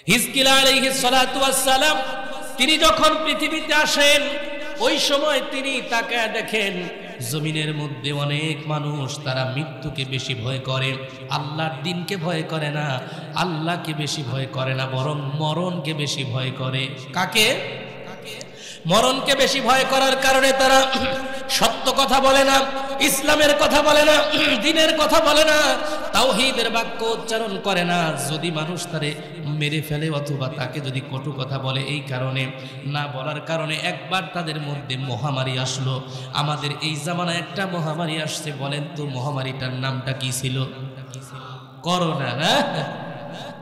হিজকিল আলাইহিস সালাতু ওয়াস সালাম তিনি যখন পৃথিবীতে আসেন ওই সময় তিনি তাকায় দেখেন জমিনের মধ্যে অনেক মানুষ তারা মৃত্যুকে বেশি ভয় করে, আল্লাহর দ্বীনকে ভয় করে না, আল্লাহকে বেশি ভয় করে না, বরং মরণকে বেশি ভয় করে। কাকে? মরণকে বেশি ভয় করার কারণে তারা সত্য কথা বলে না, ইসলামের কথা বলে না, দ্বীনের কথা বলে না, তাওহীদের বাক্য উচ্চারণ করে না। যদি মানুষ তারে মেরে ফেলে অথবা তাকে যদি কটু কথা বলে, এই কারণে না বলার কারণে একবার তাদের মধ্যে মহামারী আসলো। আমাদের এই জামানায় একটা মহামারী আসছে, বলেন তো মহামারীটার নামটা কি ছিল? করোনা। না,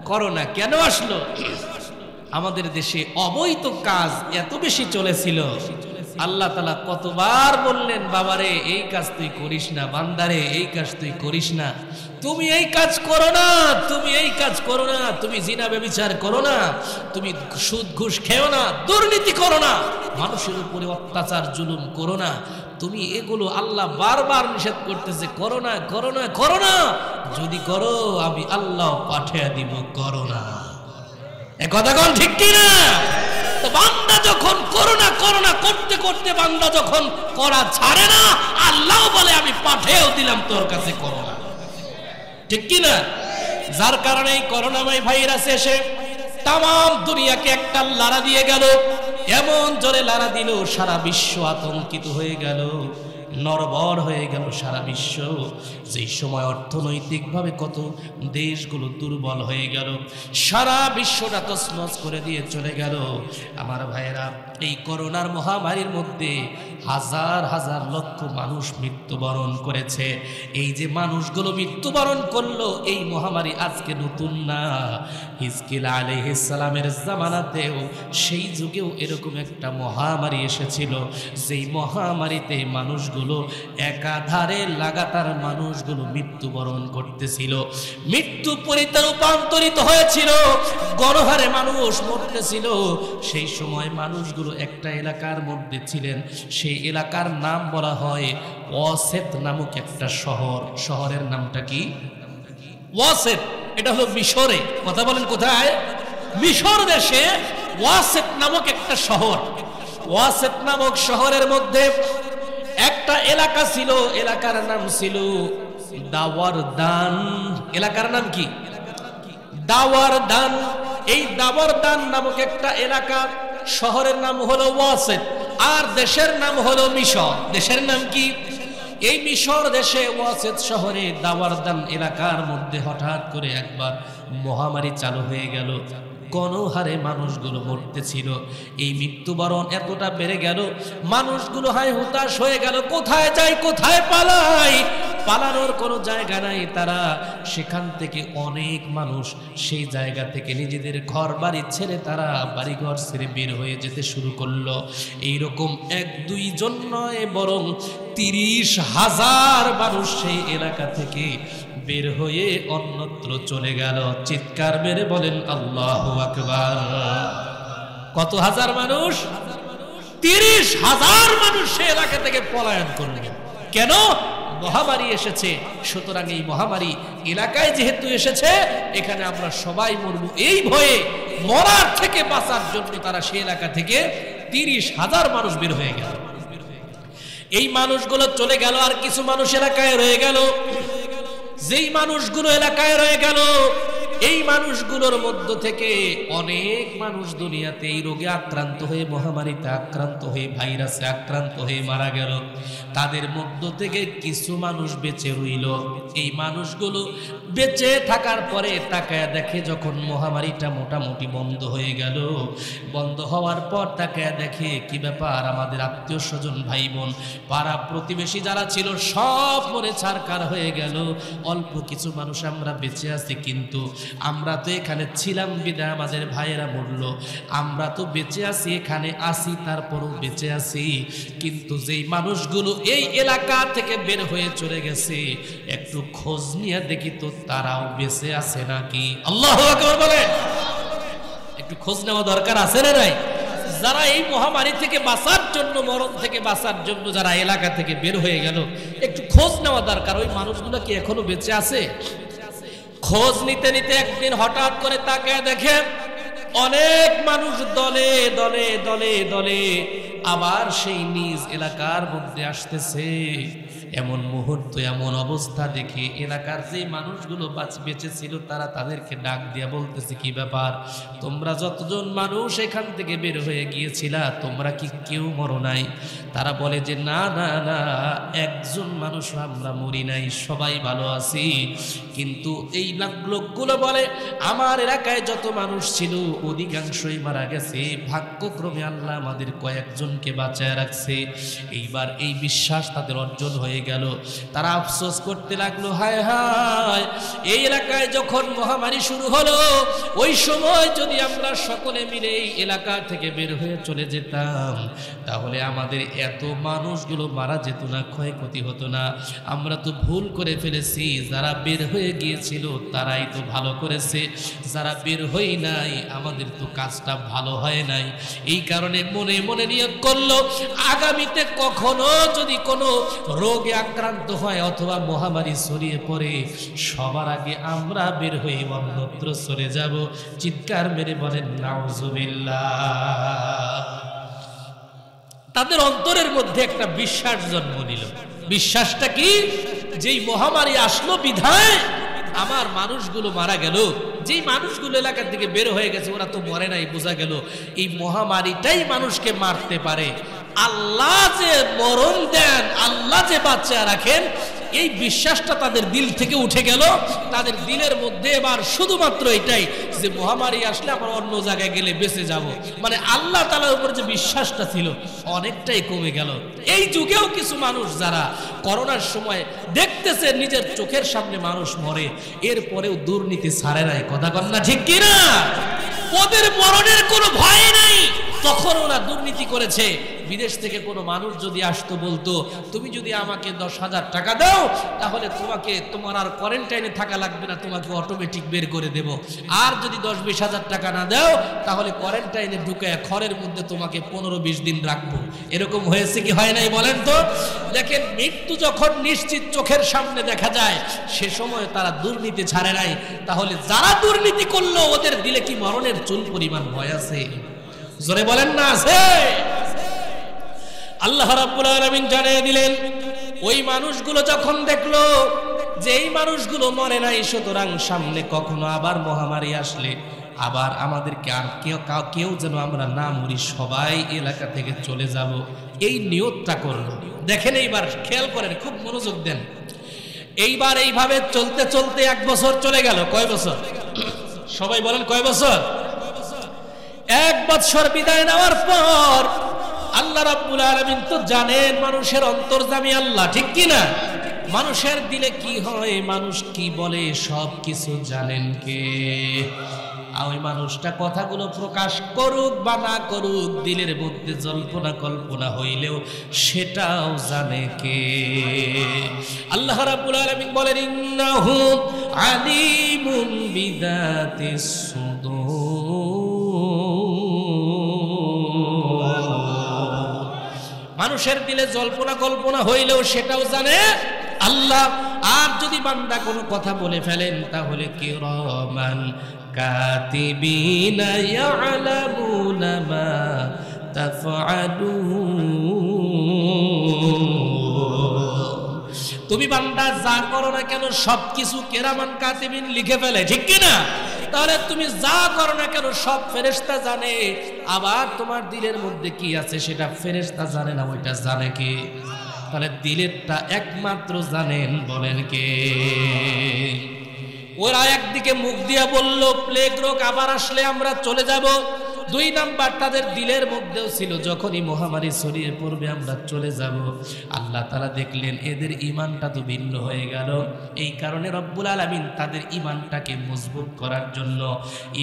করোনা কেন আসলো? আমাদের দেশে অবৈধ কাজ এত বেশি চলেছিল, আল্লাহ তাআলা কতবার বললেন, বাবারে এই কাজ তুই করিস না, বান্দারে এই কাজ তুই করিস না, তুমি এই কাজ করো না, তুমি এই কাজ করো না, তুমি জিনা ব্যভিচার করো না, তুমি সুদ ঘুষ খেও না, দুর্নীতি করো না, মানুষের উপরে অত্যাচার জুলুম করো না, তুমি এগুলো আল্লাহ বারবার নিষেধ করতেছে, করো না, করো না, করো না, যদি করো আমি আল্লাহ পাঠিয়ে দিব করোনা। এ কথা কোন ঠিক কি না? তো বান্দা যখন করোনা করোনা করতে করতে বান্দা যখন করা ছাড়ে না, আল্লাহ বলে আমি পাঠিয়েও দিলাম তোর কাছে করোনা। ঠিক কি না? যার কারণে এই করোনাময় ভাইরাস এসে তাম দুনিয়াকে একটা লাড়া দিয়ে গেল, এমন জোরে লাড়া দিল সারা বিশ্ব আতঙ্কিত হয়ে গেল, নড়বড় হয়ে গেল সারা বিশ্ব। যেই সময় অর্থনৈতিকভাবে কত দেশগুলো দুর্বল হয়ে গেল, সারা বিশ্বটা তছনছ করে দিয়ে চলে গেল। আমার ভাইয়েরা, এই করোনার মহামারীর মধ্যে হাজার হাজার লক্ষ মানুষ মৃত্যুবরণ করেছে। এই যে মানুষগুলো মৃত্যুবরণ করলো, এই মহামারী আজকে নতুন না। হিজকিল আলাইহিস সালামের জামানাতেও সেই যুগেও এরকম একটা মহামারী এসেছিল, যেই মহামারীতে মানুষগুলো একাধারে লাগাতার মানুষগুলো মৃত্যুবরণ করতেছিল, মৃত্যু পরিতে রূপান্তরিত হয়েছিল, গণহারে মানুষ মরতেছিল। সেই সময় মানুষগুলো একটা এলাকার মধ্যে ছিলেন, সেই এলাকার নাম বলা হয় ওয়াসেত নামক একটা শহর। শহরের নামটা কি? ওয়াসেত। এটা হলো মিশরে। কথা বলেন কোথায়? মিশর দেশে ওয়াসেত নামক একটা শহর। ওয়াসেত নামক শহরের মধ্যে একটা এলাকা ছিল, এলাকার নাম ছিল দাওয়ারদান। এলাকার নাম কি? দাওয়ারদান। এই দাওয়ারদান নামক একটা এলাকা, শহরের নাম হলো ওয়াসেত, আর দেশের নাম হলো মিশর। দেশের নাম কি? এই মিশর দেশে ওয়াসেত শহরে দাওয়ারদান এলাকার মধ্যে হঠাৎ করে একবার মহামারী চালু হয়ে গেল। গণহারে মানুষগুলো মরতেছিল। এই মৃত্যুবরণ এতটা বেড়ে গেল, মানুষগুলো হায় হুতাশ হয়ে গেল, কোথায় যাই, কোথায় পালাই, পালানোর কোনো জায়গা নাই। তারা সেখান থেকে অনেক মানুষ সেই জায়গা থেকে নিজেদের ঘর বাড়ি ছেড়ে তারা বাড়িঘর ছেড়ে বের হয়ে যেতে শুরু করলো। এইরকম এক দুইজন নয়, বরং 30,000 মানুষ সেই এলাকা থেকে বের হয়ে অন্যত্র চলে গেল। চিৎকার মেরে বলেন আল্লাহু আকবার। কত হাজার মানুষ? 30,000 মানুষ সেই এলাকা থেকে পলায়ন করল। কেন? মহামারী এসেছে। সুতরাং এই মহামারী এলাকায় যেহেতু এসেছে, এখানে আমরা সবাই মরব, এই ভয়ে মরার থেকে বাঁচার জন্য তারা সেই এলাকা থেকে 30,000 মানুষ বের হয়ে গেল। এই মানুষগুলো চলে গেল, আর কিছু মানুষ এলাকায় রয়ে গেল। যেই মানুষগুলো এলাকায় রয়ে গেল, এই মানুষগুলোর মধ্য থেকে অনেক মানুষ দুনিয়াতে এই রোগে আক্রান্ত হয়ে, মহামারীতে আক্রান্ত হয়ে, ভাইরাসে আক্রান্ত হয়ে মারা গেল। তাদের মধ্য থেকে কিছু মানুষ বেঁচে রইল। এই মানুষগুলো বেঁচে থাকার পরে তাকায় দেখে, যখন মহামারীটা মোটামুটি বন্ধ হয়ে গেল, বন্ধ হওয়ার পর তাকায় দেখে কি ব্যাপার, আমাদের আত্মীয় স্বজন, ভাই বোন, পাড়া প্রতিবেশী যারা ছিল সব মরে ছারকার হয়ে গেল। অল্প কিছু মানুষ আমরা বেঁচে আছি, কিন্তু আমরা তো এখানে ছিলাম বিদায় আমাদের ভাইয়েরা মরল। আমরা তো বেঁচে আছি, এখানে আছি, তারপরও বেঁচে আছি। কিন্তু যেই মানুষগুলো এই এলাকা থেকে বের হয়ে চলে গেছে, একটু খোঁজ নিয়ে দেখি তো তারাও বেঁচে আছে নাকি। আল্লাহু আকবার বলেন। একটু খোঁজ নেওয়া দরকার আছে না নাই? যারা এই মহামারী থেকে বাঁচার জন্য, মরণ থেকে বাঁচার জন্য যারা এলাকা থেকে বের হয়ে গেল, একটু খোঁজ নেওয়া দরকার, ওই মানুষগুলো কি এখনো বেঁচে আছে? খোঁজ নিতে নিতে একদিন হঠাৎ করে তাকায় দেখে অনেক মানুষ দলে দলে দলে দলে আবার সেই নিজ এলাকার মধ্যে আসতেছে। এমন মুহূর্ত, এমন অবস্থা দেখে এলাকার যে মানুষগুলো বেঁচে ছিল তারা তাদেরকে ডাক দিয়া বলতেছে, কি ব্যাপার, তোমরা যতজন মানুষ এখান থেকে বের হয়ে গিয়েছিলা তোমরা কি কেউ মরো নাই? তারা বলে যে না না না, একজন মানুষ আমরা মরি নাই, সবাই ভালো আছি। কিন্তু এই লোকগুলো বলে আমার এলাকায় যত মানুষ ছিল অধিকাংশই মারা গেছে, ভাগ্যক্রমে আল্লাহ আমাদের কয়েকজনকে বাঁচায় রাখছে। এইবার এই বিশ্বাস তাদের অর্জন হয়ে গেল। তারা আফসোস করতে লাগলো, হায় হায়, এই এলাকায় যখন মহামারী শুরু হলো ওই সময় যদি আমরা সকলে মিলে এই এলাকা থেকে বের হয়ে চলে যেতাম তাহলে আমাদের এত মানুষগুলো মারা যেত না, ক্ষয়ক্ষতি হতো না। আমরা তো ভুল করে ফেলেছি, যারা বের হয়ে গিয়েছিল তারাই তো ভালো করেছে, যারা বের হই নাই আমাদের তো কাজটা ভালো হয় নাই। এই কারণে মনে মনে নিয়ত করলো আগামীতে কখনো যদি কোনো রোগে আক্রান্ত হয় অথবা মহামারী ছড়িয়ে পড়ে সবার আগে আমরা বের হয়ে অন্যত্র চলে যাব। চিৎকার মেরে বলেন নাউজুবিল্লাহ। তাদের অন্তরের মধ্যে একটা বিশ্বাস জন্ম নিল। বিশ্বাসটা কি? যেই মহামারী আসলো বিধায় আমার মানুষগুলো মারা গেল, যেই মানুষগুলো এলাকা থেকে বের হয়ে গেছে ওরা তো মরে নাই, বোঝা গেল এই মহামারীটাই মানুষকে মারতে পারে। আল্লাহ যে মরণ দেন, আল্লাহ যে বাঁচিয়ে রাখেন, এই বিশ্বাসটা তাদের দিল থেকে উঠে গেল। তাদের দিলের মধ্যে এবার শুধুমাত্র এটাই যে মহামারী আসলে আমরা অন্য জায়গায় গেলে বেঁচে যাব, মানে আল্লাহ তাআলার উপর যে বিশ্বাসটা ছিল অনেকটাই কমে গেল। এই যুগেও কিছু মানুষ যারা করোনার সময় দেখতেছে নিজের চোখের সামনে মানুষ মরে, এরপরেও দুর্নীতি ছাড়ে নাই। কথা কন না ঠিক কিনা? ওদের মরণের কোনো ভয় নাই, তখন ওরা দুর্নীতি করেছে। বিদেশ থেকে কোনো মানুষ যদি আসতো বলতো তুমি যদি আমাকে 10,000 টাকা দাও তাহলে তোমার আর কোয়ারেন্টাইনে থাকা লাগবে না, তোমাকে অটোমেটিক বের করে দেব। আর যদি 10-20 হাজার টাকা না দাও তাহলে কোয়ারেন্টাইনে ঢুকায় খড়ের মধ্যে তোমাকে 15-20 দিন রাখবো। এরকম হয়েছে কি হয় নাই বলেন তো? দেখেন, মৃত্যু যখন নিশ্চিত চোখের সামনে দেখা যায় সে সময় তারা দুর্নীতি ছাড়ে নাই। তাহলে যারা দুর্নীতি করলো ওদের দিলে কি মরণের চুল পরিমাণ ভয় আছে? জোরে বলেন না আছে? আল্লাহ রাব্বুল আলামিন জানিয়ে দিলেন ওই মানুষগুলো যখন দেখলো যে এই মানুষগুলো মরে নাই, সুতরাং সামনে কখনো আবার মহামারী আসলে আবার আমাদেরকে আর কেউ যেন আমরা না মরি, সবাই এলাকা থেকে চলে যাব, এই নিয়তটা করলো। দেখেন এইবার খেয়াল করেন, খুব মনোযোগ দেন। এইবার এইভাবে চলতে চলতে 1 বছর চলে গেল। কয় বছর? সবাই বলেন কয় বছর? 1 বছর বিদায় নেওয়ার পর আল্লাহ রাব্বুল আলামিন তো জানেন মানুষের অন্তর্যামী আল্লাহ, ঠিক কি না? মানুষের দিলে কি হয়, মানুষ কি বলে, সব কিছু জানেন কে? ওই মানুষটা কথাগুলো প্রকাশ করুক বা না করুক, দিলের মধ্যে জল্পনা কল্পনা হইলেও সেটাও জানে কে? আল্লাহ রাব্বুল আলামিন বলেন ইন্নাহু আলিমুন বিযাতিস সুদূর। মানুষের দিলে জল্পনা কল্পনা হইলেও সেটাও জানে আল্লাহ। আর যদি বান্দা কোনো কথা বলে ফেলেন তাহলে কিরামান কাতিবিনা ইয়ালামুনা মা তাফআলুন। তুমি বান্দা যা করো না কেন সবকিছু কিরামান কাতিবিন লিখে ফেলে, ঠিক কি না? তাহলে তুমি যা করো না কেন সব ফেরেশতা জানে। আবার তোমার দিলের মধ্যে কি আছে সেটা ফেরেশতা জানে না, ওইটা জানে কে? তাহলে দিলেরটা একমাত্র জানেন, বলেন কে? ওরা একদিকে মুখ দিয়া বলল প্লেগ রোগ আবার আসলে আমরা চলে যাব। 2 নাম্বার তাদের দিলের মধ্যেও ছিল যখনই মহামারী ছড়িয়ে পড়বে আমরা চলে যাব। আল্লাহ তাআলা দেখলেন এদের ঈমানটা তো ভিন্ন হয়ে গেল। এই কারণে রব্বুল আলামিন তাদের ঈমানটাকে মজবুত করার জন্য,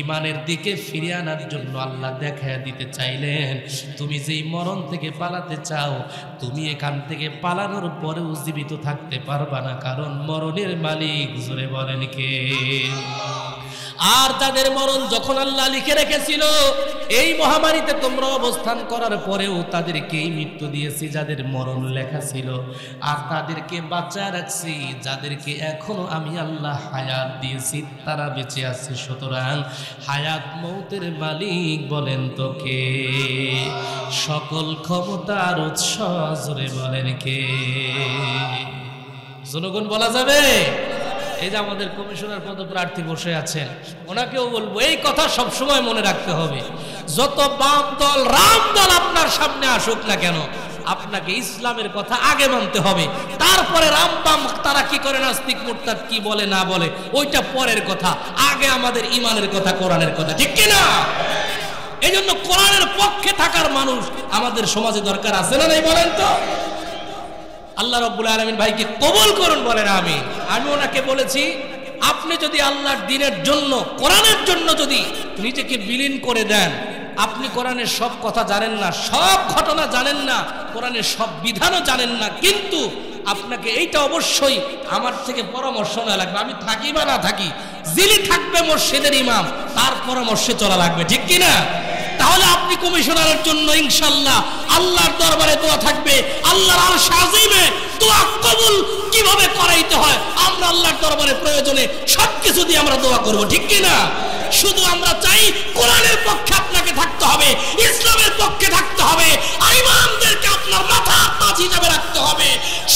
ঈমানের দিকে ফিরিয়ে আনার জন্য আল্লাহ দেখায়া দিতে চাইলেন তুমি যেই মরণ থেকে পালাতে চাও, তুমি এখান থেকে পালানোর পরেও জীবিত থাকতে পারবা না, কারণ মরণের মালিক জোরে বলেন কে? আর তাদের মরণ যখন আল্লাহ লিখে রেখেছিল, এই মহামারীতে তোমরা অবস্থান করার পরেও তাদেরকেই মৃত্যু দিয়েছি যাদের মরণ লেখা ছিল, আর তাদেরকে বাঁচায় রাখছি যাদেরকে এখনো আমি আল্লাহ হায়াত দিয়েছি, তারা বেঁচে আছে। সুতরাং হায়াত মৌতের মালিক বলেন তো কে? সকল ক্ষমতার উৎস জোরে বলেন কে? জনগণ বলা যাবে? এই যে আমাদের কমিশনার পদপ্রার্থী বসে আছেন, ওনাকেও বলবো এই কথা সবসময় মনে রাখতে হবে। যত বাম দল রাম দল আপনার সামনে আসুক না কেন, আপনাকে ইসলামের কথা আগে মানতে হবে, তারপরে রাম বাম তারা কি করে, নাস্তিক মুরতাদ কি বলে না বলে ওইটা পরের কথা, আগে আমাদের ইমানের কথা, কোরআনের কথা, ঠিক কিনা? এই জন্য কোরআনের পক্ষে থাকার মানুষ আমাদের সমাজে দরকার আছে না নাই বলেন তো? আল্লাহ রাব্বুল আলামিন ভাইকে কবুল করুন বলেন আমিন। আমি ওনাকে বলেছি, আপনি যদি আল্লাহর দ্বীনের জন্য, কোরআনের জন্য যদি নিজেকে বিলীন করে দেন, আপনি কোরআনের সব কথা জানেন না, সব ঘটনা জানেন না, কোরআনের সব বিধানও জানেন না, কিন্তু আপনাকে এইটা অবশ্যই আমার থেকে পরামর্শ নেওয়া লাগবে। আমি থাকি বা না থাকি, যিনি থাকবে মসজিদের ইমাম তার পরামর্শে চলা লাগবে, ঠিক কিনা? তাহলে আপনি কমিশনারের জন্য ইনশাআল্লাহ আল্লাহর দরবারে দোয়া থাকবে, আল্লাহর আরশ আজিমে দোয়া কবুল কিভাবে করাইতে হয় আমরা আল্লাহর দরবারে প্রয়োজনে সবকিছু দিয়ে আমরা দোয়া করব, ঠিক কিনা? শুধু আমরা চাই কোরআনের পক্ষে আপনাকে থাকতে হবে, ইসলামের পক্ষে থাকতে হবে, আর ইমামদেরকে আপনার মাথার তাজ হিসাবে রাখতে হবে।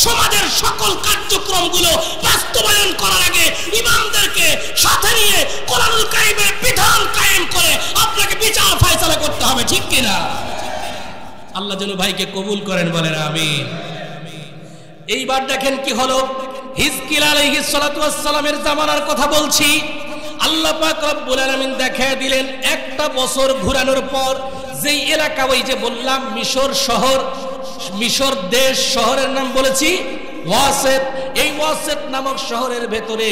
সমাজের সকল কার্যক্রমগুলো বাস্তবায়ন করার আগে ইমামদেরকে সাথে নিয়ে কোরআনুল কারীমের বিধান কায়েম করে আপনাকে বিচার ফয়সালা করতে হবে, ঠিক কিনা? আল্লাহ যেন ভাইকে কবুল করেন বলেন আমিন। এইবার দেখেন কি হলো, হিজকিল আলাইহিস সালাতু ওয়াস সালামের জামানার কথা বলছি। আল্লাহ পাক রব্বুল আলামিন দেখায় দিলেন, একটা বছর ঘোরানোর পর যেই এলাকা, ওই যে বললাম মিশর শহর, মিশর দেশ, শহরের নাম বলেছি ওয়াসেত, এই ওয়াসেত নামক শহরের ভেতরে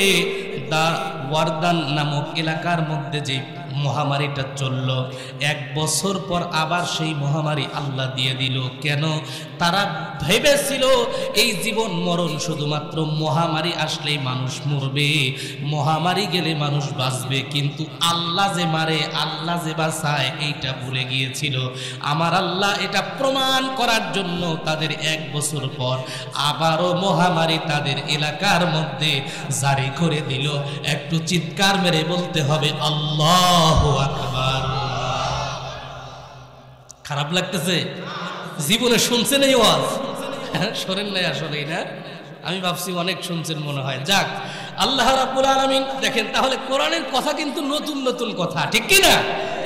দা ওয়ারদান নামক এলাকার মধ্যে যে মহামারীটা চলল, এক বছর পর আবার সেই মহামারী আল্লাহ দিয়ে দিল। কেন? তারা ভেবেছিল এই জীবন মরণ শুধুমাত্র মহামারী আসলেই মানুষ মরবে, মহামারী গেলে মানুষ বাঁচবে, কিন্তু আল্লাহ যে মারে, আল্লাহ যে বাঁচায় এইটা ভুলে গিয়েছিল। আমার আল্লাহ এটা প্রমাণ করার জন্য তাদের এক বছর পর আবারও মহামারী তাদের এলাকার মধ্যে জারি করে দিল। একটু চিৎকার মেরে বলতে হবে আল্লাহু আকবার। খারাপ লাগতেছে? জীবনে শুনছেন এই ওয়াজ? শোনেন নাই আসলে না? আমি ভাবছি অনেক শুনছেন মনে হয়। যাক, আল্লাহ রাব্বুল আলামিন দেখেন, তাহলে কোরআনের কথা কিন্তু নতুন নতুন কথা, ঠিক কি না?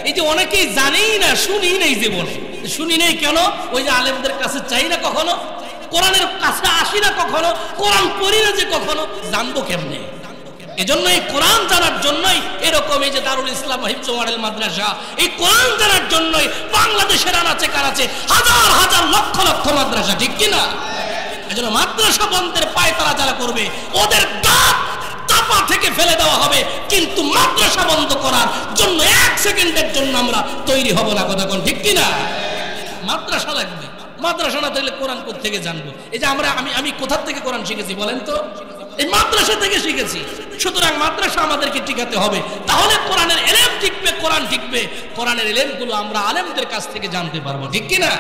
এই যে অনেকেই জানেই না, শুনি নেই জীবনে। শুনি নেই কেন? ওই যে আলেমদের কাছে চাই না কখনো, কোরআনের কাছে আসি না কখনো, কোরআন পড়ি না যে কখনো, জানবো কেমনে? এজন্য এই কোরআন জানার জন্যই এরকম এই যে দারুল ইসলাম হিফজ মডেল মাদ্রাসা, এই কোরআন জানার জন্যই বাংলাদেশের আনাচে কানাচে হাজার হাজার লক্ষ লক্ষ মাদ্রাসা, ঠিক কিনা? এজন্য মাদ্রাসা বন্ধের পায় তারা যারা করবে, ওদের দাঁত চাপা থেকে ফেলে দেওয়া হবে, কিন্তু মাদ্রাসা বন্ধ করার জন্য এক সেকেন্ডের জন্য আমরা তৈরি হব না। কথা কোন ঠিক কিনা? মাদ্রাসা লাগবে, মাদ্রাসা না থাকলে কোরআন কোথা থেকে জানবো? এই যে আমি কোথা থেকে কোরআন শিখেছি বলেন তো? এই মাদ্রাসা থেকে শিখেছি। সুতরাং মাদ্রাসা আমাদেরকে টিকাতে হবে, তাহলে কোরআনের এলেম টিকবে, কোরআন টিকবে। কোরআনের এলেমগুলো আমরা আলেমদের কাছ থেকে জানতে পারবো, ঠিক কিনা?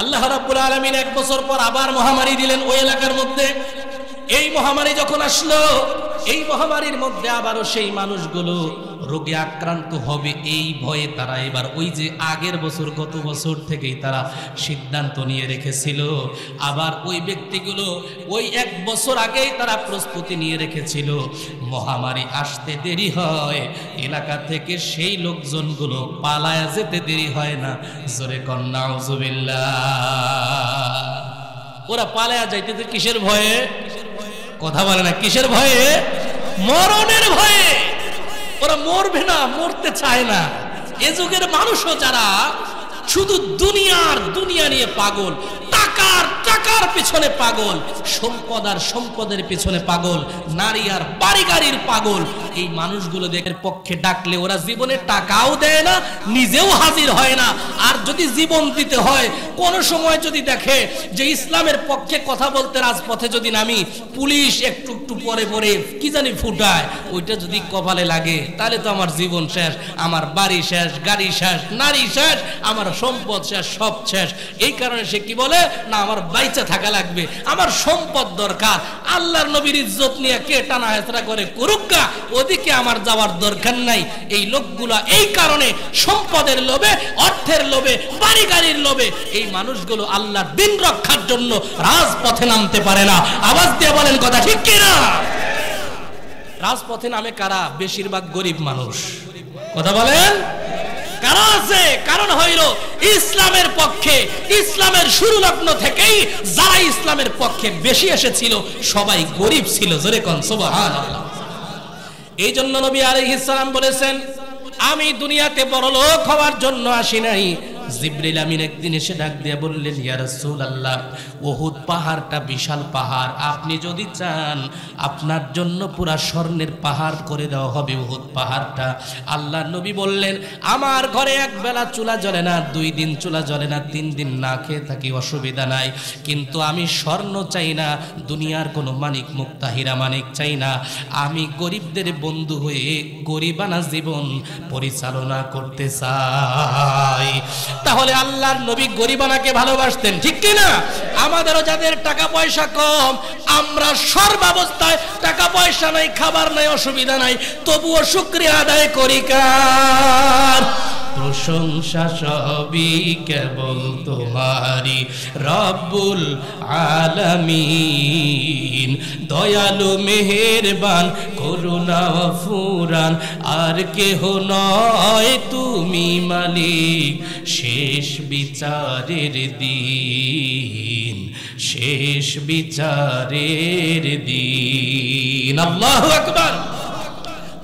আল্লাহ রাব্বুল আলামিন এক বছর পর আবার মহামারী দিলেন ওই এলাকার মধ্যে। এই মহামারী যখন আসলো, এই মহামারীর মধ্যে আবারও সেই মানুষগুলো রোগে আক্রান্ত হবে, এই ভয়ে তারা এবার ওই যে আগের বছর, গত বছর থেকেই তারা সিদ্ধান্ত নিয়ে রেখেছিল। আবার ওই ব্যক্তিগুলো ওই এক বছর আগেই তারা প্রস্তুতি নিয়ে রেখেছিল, মহামারী আসতে দেরি হয়, এলাকা থেকে সেই লোকজনগুলো পালায়া যেতে দেরি হয় না। জোরে কন নাউজুবিল্লাহ। ওরা পালায়া যাইতে কিসের ভয়ে? কথা বলে না, কিসের ভয়ে? মরণের ভয়ে। ওরা মরবে না, মরতে চায় না। এ যুগের মানুষও যারা শুধু দুনিয়া নিয়ে পাগল, টাকার পিছনে পাগল, সম্পদ আর সম্পদের পিছনে পাগল, নারী আর বাড়ি গাড়ির পাগল। এই মানুষগুলোদের পক্ষে ডাকলে ওরা জীবনে টাকাও দেয় না, নিজেও হাজির হয় না। আর যদি জীবন দিতে হয়, কোন সময় যদি দেখে যে ইসলামের পক্ষে কথা বলতে রাজপথে যদি নামি, পুলিশ একটু একটু পরে পরে কি জানি ফুটায়, ওইটা যদি কপালে লাগে তাহলে তো আমার জীবন শেষ, আমার বাড়ি শেষ, গাড়ি শেষ, নারী শেষ, আমার সম্পদ শেষ, সব শেষ। এই কারণে সে কি বলে, না আমার বাইচা থাকা লাগবে, আমার সম্পদ দরকার। আল্লাহর নবীর ইজ্জত নিয়ে কে টানা হেচড়া করে করুকা, ওদিকে আমার যাওয়ার দরকার নাই। এই লোকগুলা এই কারণে সম্পদের লোভে, অর্থের লোভে, বাড়ি গাড়ির লোভে এই মানুষগুলো আল্লাহর দিন রক্ষার জন্য রাজপথে নামতে পারে না। আওয়াজ দিয়ে বলেন কথা ঠিক কিনা? রাজপথে নামে কারা? বেশিরভাগ গরিব মানুষ। কথা বলেন কারা আছে? কারণ হইল ইসলামের পক্ষে, ইসলামের শুরু লগ্ন থেকেই যারা ইসলামের পক্ষে বেশি এসেছিল সবাই গরিব ছিল। জোরে কোন সুবহানাল্লাহ। এই জন্য নবী আলাইহিস সালাম বলেছেন, আমি দুনিয়াতে বড়লোক হওয়ার জন্য আসি নাই। জিবরিল আমিন একদিন এসে ডাক দিয়ে বললেন, ইয়া রাসূলুল্লাহ, উহুদ পাহাড়টা বিশাল পাহাড়, আপনি যদি চান আপনার জন্য পুরা স্বর্ণের পাহাড় করে দেওয়া হবে উহুদ পাহাড়টা। আল্লাহর নবী বললেন, আমার ঘরে এক বেলা চুলা জ্বলে না, 2 দিন চুলা জ্বলে না, 3 দিন না খেয়ে থাকি, অসুবিধা নাই, কিন্তু আমি স্বর্ণ চাই না, দুনিয়ার কোনো মানিক মুক্তা হীরা মানিক চাই না, আমি গরিবদের বন্ধু হয়ে গরিবানা জীবন পরিচালনা করতে চাই। তাহলে আল্লাহর নবী গরিবানাকে ভালোবাসতেন, ঠিক কি না? আমাদেরও যাদের টাকা পয়সা কম, আমরা সর্বাবস্থায় টাকা পয়সা নাই, খাবার নাই, অসুবিধা নাই, তবুও শুকরিয়া আদায় করি কার? প্রশংসা সবই কেবল তোমারই রব্বুল আলামিন, দয়ালু মেহেরবান করুণা ফুরান, আর কেহ নয় তুমি মালিক, শেষ বিচারের দিন, শেষ বিচারের দিন। আল্লাহু আকবার।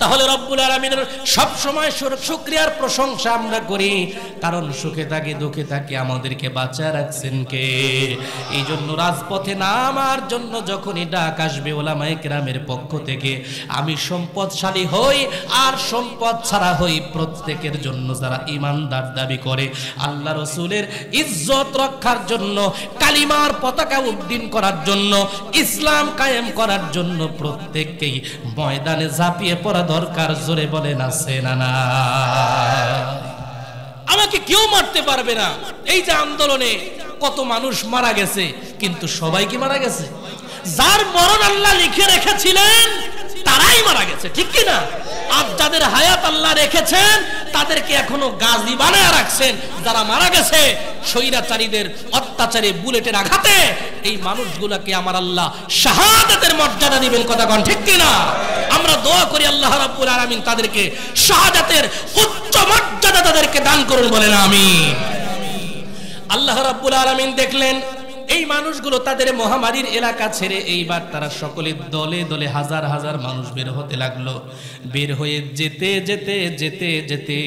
তাহলে রব্বুল আলামিনের সব সময় শুকরিয়ার প্রশংসা আমরা করি, কারণ সুখে থাকি দুঃখে থাকি আমাদেরকে বাঁচায় রাখছেন কে? এই জন্য রাজপথে নামার জন্য যখনই ডাক আসবে ওলামায়ে কেরামের পক্ষ থেকে, আমি সম্পদশালী হই আর সম্পদ ছাড়া হই, প্রত্যেকের জন্য যারা ঈমানদার দাবি করে, আল্লাহ রাসূলের ইজ্জত রক্ষার জন্য, কালিমার পতাকা উড্ডীন করার জন্য, ইসলাম কায়েম করার জন্য প্রত্যেককেই ময়দানে ঝাঁপিয়ে পড়া দরকার। জোরে বলেন আছে না না? আমাকে কেউ মারতে পারবে না। এই যে আন্দোলনে কত মানুষ মারা গেছে, কিন্তু সবাই কি মারা গেছে? যার মরণ আল্লাহ লিখে রেখেছিলেন তারাই মারা গেছে, ঠিক কি না? আর যাদের হায়াত আল্লাহ রেখেছেন তাদেরকে এখনো গাজী বানায় রাখছেন। যারা মারা গেছে স্বৈরাচারীদের অত্যাচারে, বুলেটের আঘাতে, এই মানুষগুলোকে আমার আল্লাহ শাহাদাতের মর্যাদা দিবেন। কথা কোন ঠিক কি না? আমরা দোয়া করি আল্লাহ রাব্বুল আলামিন তাদেরকে শাহাদাতের উচ্চ মর্যাদা তাদেরকে দান করুন, বলেন আমিন। আল্লাহ রাব্বুল আলামিন দেখলেন এই মানুষগুলো তাদের মহামারীর এলাকা ছেড়ে এইবার তারা সকলে দলে দলে হাজার হাজার মানুষ বের হতে লাগলো। বের হয়ে যেতে যেতে যেতে যেতে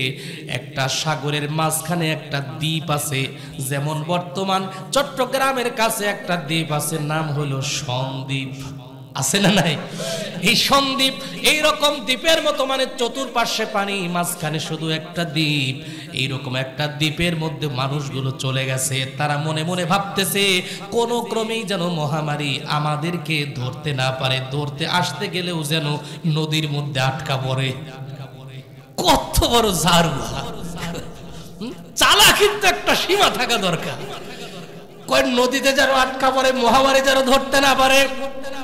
একটা সাগরের মাঝখানে একটা দ্বীপ আছে, যেমন বর্তমান চট্টগ্রামের কাছে একটা দ্বীপ আছে, নাম হলো সন্দ্বীপ। আছে না নাই? এই সন্দ্বীপ এইরকম দ্বীপের মতো, মানে চতুর্পাশে পানি, মাঝখানে শুধু একটা দ্বীপ। এইরকম একটা দ্বীপের মধ্যে মানুষগুলো চলে গেছে। তারা মনে মনে ভাবতেছে কোনো ক্রমেই যেন মহামারী আমাদেরকে ধরতে না পারে, ধরতে আসতে গেলেও যেন নদীর মধ্যে আটকা পড়ে। কত বড় জারুয়া! চালাকির তো একটা সীমা থাকা দরকার। নদীতে যেন আটকা পড়ে, মহামারী যেন ধরতে না পারে।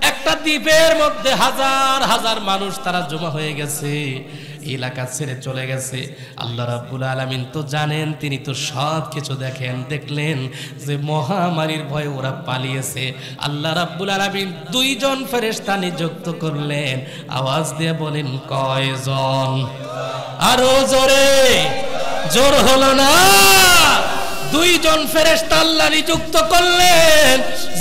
একটা দ্বীপের মধ্যে হাজার হাজার মানুষ তারা জমা হয়ে গেছে, এলাকা ছেড়ে চলে গেছে। আল্লাহ রাব্বুল আলামিন তো জানেন, তিনি তো সব কিছু দেখেন। দেখলেন যে মহামারীর ভয়ে ওরা পালিয়েছে। আল্লাহ রাব্বুল আলামিন 2 জন ফেরেশতা নিযুক্ত করলেন। আওয়াজ দিয়ে বলেন কয়জন? আরো জোরে, জোর হলো না? দুইজন ফেরেশতা আল্লাহ নিযুক্ত করলেন,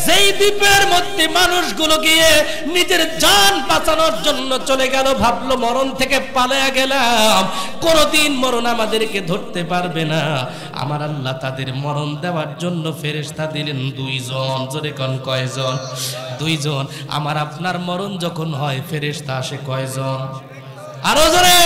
যেই দ্বীপের মধ্যে মানুষগুলো গিয়ে নিজের জান বাঁচানোর জন্য চলে গেল, ভাবলো মরণ থেকে পালিয়ে গেলাম, কোনদিন মরণ আমাদেরকে ধরতে পারবে না। আমার আল্লাহ তাদের মরণ দেওয়ার জন্য ফেরেশতা দিলেন দুইজন। জোরে কোন কয়জন? দুইজন। আমার আপনার মরণ যখন হয় ফেরেশতা আসে কয়জন? আরো জোরে।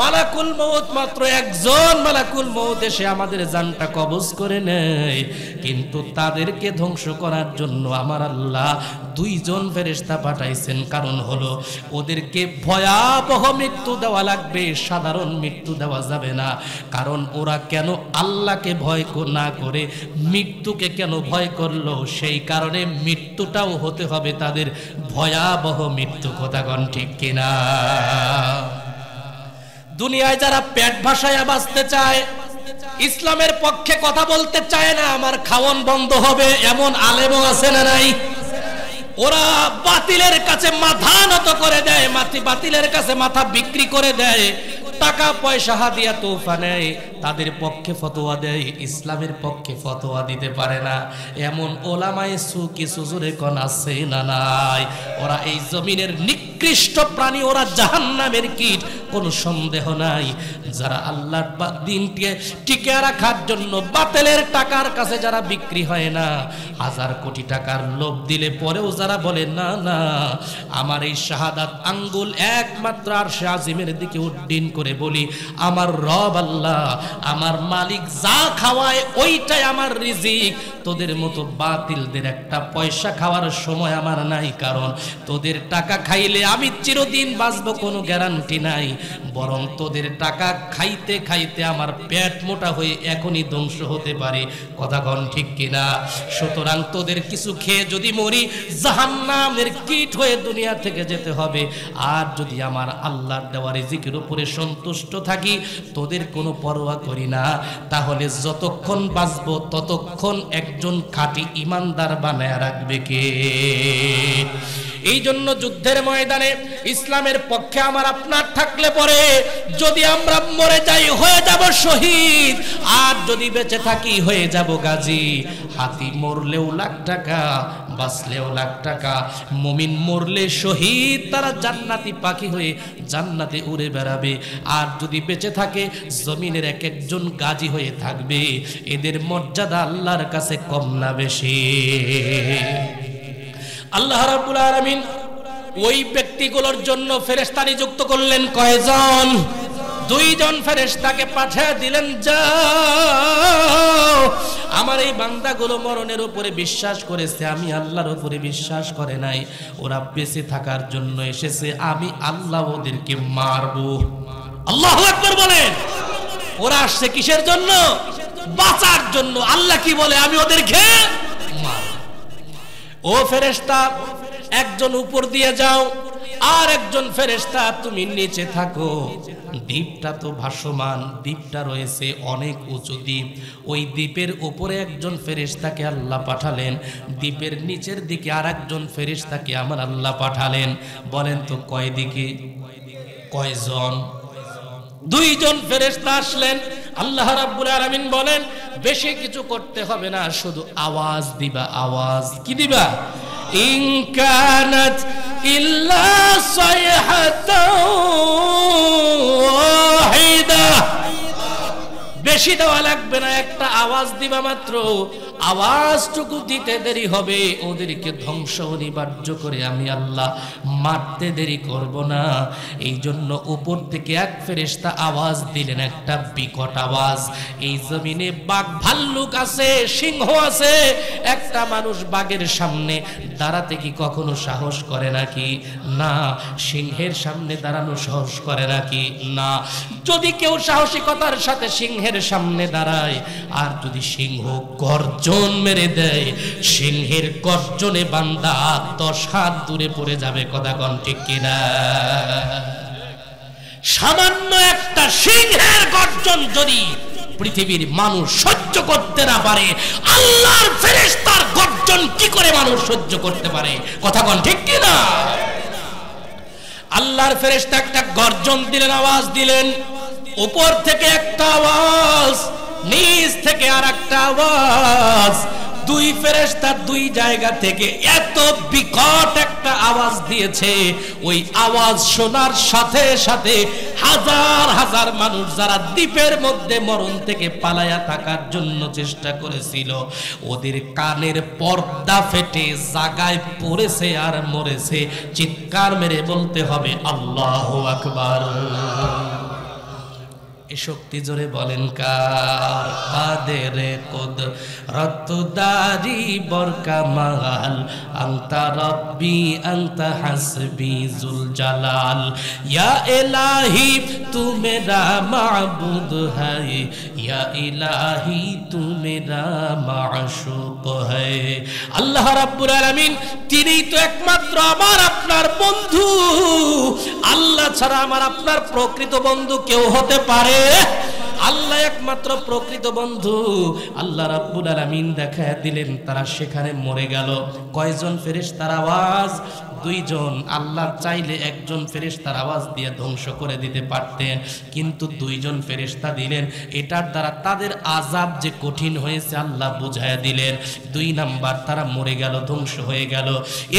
মালাকুল মউত মাত্র একজন মালাকুল মউত এসে আমাদের জানটা কবজ করে নেয়, কিন্তু তাদেরকে ধ্বংস করার জন্য আমার আল্লাহ দুইজন ফেরেশতা পাঠাইছেন। কারণ হলো ওদেরকে ভয়াবহ মৃত্যু দেওয়া লাগবে, সাধারণ মৃত্যু দেওয়া যাবে না। কারণ ওরা কেন আল্লাহকে ভয় না করে মৃত্যুকে কেন ভয় করলো, সেই কারণে মৃত্যুটাও হতে হবে তাদের ভয়াবহ মৃত্যু। কথা কোন ঠিক কিনা? দুনিয়ায় যারা পেট ভাসায়া বাঁচতে চায়, ইসলামের পক্ষে কথা বলতে চায় না, আমার খাওয়ান বন্ধ হবে, এমন আলেমও আছে না নাই? ওরা বাতিলের কাছে মাথা নত করে দেয়, বাতিলের কাছে মাথা বিক্রি করে দেয়, টাকা পয়সা হাদিয়া তোফা নেয়, তাদের পক্ষে ফতোয়া দেয়, ইসলামের পক্ষে ফতোয়া দিতে পারে না। এমন ওলামায়ে সু কিছু জোরে কোন আছে না নাই? ওরা এই জমিনের নিকৃষ্ট প্রাণী, ওরা জাহান্নামের কীট, কোনো সন্দেহ নাই। যারা আল্লাহর দ্বীনকে টিকে রাখার জন্য বাতিলের টাকার কাছে যারা বিক্রি হয় না, হাজার কোটি টাকার লোভ দিলে পরেও যারা বলে না না, আমার এই শাহাদাত আঙ্গুল একমাত্র আরশে আজিমের দিকে উড্ডীন করে বলি, আমার রব আল্লাহ, আমার মালিক যা খাওয়ায় ওইটাই আমার রিজিক। তোদের মতো বাতিলদের একটা পয়সা খাওয়ার সময় আমার নাই, কারণ তোদের টাকা খাইলে আমি চিরদিন বাঁচবো কোনো গ্যারান্টি নাই, বরং তোদের টাকা খাইতে খাইতে আমার পেট মোটা হয়ে এখনই ধ্বংস হতে পারে। কথা কোন ঠিক কিনা? সুতরাং তোদের কিছু খেয়ে যদি মরি, জাহান্নামের কীট হয়ে দুনিয়া থেকে যেতে হবে। আর যদি আমার আল্লাহর দেওয়া রিজিকের উপরে সন্তুষ্ট থাকি, তোদের কোনো পরোয়া করি না, তাহলে যতক্ষণ বাঁচবো ততক্ষণ একজন খাঁটি ইমানদার বানায় রাখবে কে? এই জন্য যুদ্ধের ময়দানে ইসলামের পক্ষে আমার আপনার থাকলে পরে যদি আমরা মরে যাই হয়ে যাব শহীদ, আর যদি বেঁচে থাকি হয়ে যাব গাজী। হাতি মরলেও লাখ টাকা, বাঁচলেও লাখ টাকা। মুমিন মরলে শহীদ, তারা জান্নাতি পাখি হয়ে জান্নাতে উড়ে বেড়াবে। আর যদি বেঁচে থাকে জমিনের এক একজন গাজী হয়ে থাকবে। এদের মর্যাদা আল্লাহর কাছে কম না বেশি? আল্লাহ রাব্বুল আলামিন ওই ব্যক্তিগুলোর জন্য ফেরেশতা নিযুক্ত করলেন কয়জন? দুইজন ফেরেশতাকে পাঠিয়ে দিলেন, যাও, আমার এই বান্দাগুলো মরণের উপরে বিশ্বাস করেছে, আমি আল্লাহর উপরে বিশ্বাস করে নাই, ওরা বেঁচে থাকার জন্য এসেছে, আমি আল্লাহ ওদেরকে মারবো। আল্লাহু আকবার বলেন। ওরা আসছে কিসের জন্য? বাঁচার জন্য। আল্লাহ কি বলে? আমি ওদেরকে মারব। ও ফেরেশতা, একজন উপর দিয়ে যাও, আর একজন ফেরেশতা তুমি নিচে থাকো। দ্বীপটা তো ভাসমান, দ্বীপটা রয়েছে অনেক উঁচু দ্বীপ। ওই দ্বীপের উপরে একজন ফেরেশতাকে আল্লাহ পাঠালেন, দ্বীপের নিচের দিকে আর একজন ফেরেশতাকে আমার আল্লাহ পাঠালেন। বলেন তো কয় দিকে? কয়জন? দুইজন ফেরেশতা আসলেন। আল্লাহ রাব্বুল আলামিন বলেন, বেশি কিছু করতে হবে না, শুধু আওয়াজ দিবা। আওয়াজ কি দিবা? ইন কানাত ইল্লা সাইহাতাও ওয়াহিদা। বেশি দেওয়া লাগবে না, একটা আওয়াজ দিবা মাত্র। আওয়াজটুকু দিতে দেরি হবে, ওদেরকে ধ্বংস অনিবার্য করে আমি আল্লাহ মারতে দেরি করব না। এই জন্য উপর থেকে এক ফেরেশতা আওয়াজ দিলেন, একটা বিকট আওয়াজ। এই জমিনে বাঘ ভাল্লুক আছে, সিংহ আছে, একটা মানুষ বাঘের সামনে দাঁড়াতে কি কখনো সাহস করে নাকি? না। সিংহের সামনে দাঁড়ানো সাহস করে নাকি? না। যদি কেউ সাহসিকতার সাথে সিংহের সামনে দাঁড়ায়, আর যদি সিংহ গর্জন মেরে দেয়, সিংহের গর্জনে বান্দা 10 হাত দূরে পড়ে যাবে। কথা কোন ঠিক কিনা? সামান্য একটা সিংহের গর্জন যদি পৃথিবীর মানুষ সহ্য করতে না পারে, আল্লাহর ফেরেশতার গর্জন কি করে মানুষ সহ্য করতে পারে? কথা কোন ঠিক কিনা? আল্লাহর ফেরেশতা একটা গর্জন দিলেন, আওয়াজ দিলেন। উপর থেকে একটা আওয়াজ, নিচ থেকে আর একটা আওয়াজ। দুই ফেরেশতা দুই জায়গা থেকে এত বিকট একটা আওয়াজ দিয়েছে, ওই আওয়াজ শোনার সাথে সাথে হাজার হাজার মানুষ যারা দ্বীপের মধ্যে মরণ থেকে পালায়া থাকার জন্য চেষ্টা করেছিল, ওদের কানের পর্দা ফেটে জায়গায় পড়েছে আর মরেছে। চিৎকার মেরে বলতে হবে আল্লাহু আকবার। এ শক্তি জোরে বলেন কার? কাদের কুদরতদারি বরকামাল, আনতা রব্বি আনতা হাসবি জুল জালাল, ইয়া ইলাহি তু মেরা মাবুদ হ্যায়, ইয়া ইলাহি তু মেরা মাশুক হ্যায়। আল্লাহ রাব্বুল আলামিন তিনি তো একমাত্র আমার আপনার বন্ধু। আল্লাহ ছাড়া আমার আপনার প্রকৃত বন্ধু কেউ হতে পারে? আল্লাহ একমাত্র প্রকৃত বন্ধু। আল্লাহ রাব্বুল আলামিন দেখায় দিলেন, তারা সেখানে মরে গেল। কয়জন ফেরেশতার আওয়াজ? দুইজন। আল্লাহ চাইলে একজন ফেরেশতার আওয়াজ দিয়ে ধ্বংস করে দিতে পারতেন, কিন্তু দুইজন ফেরেশতা দিলেন। এটার দ্বারা তাদের আযাব যে কঠিন হয়েছে আল্লাহ বুঝায়া দিলেন। 2 নাম্বার, তারা মরে গেল, ধ্বংস হয়ে গেল।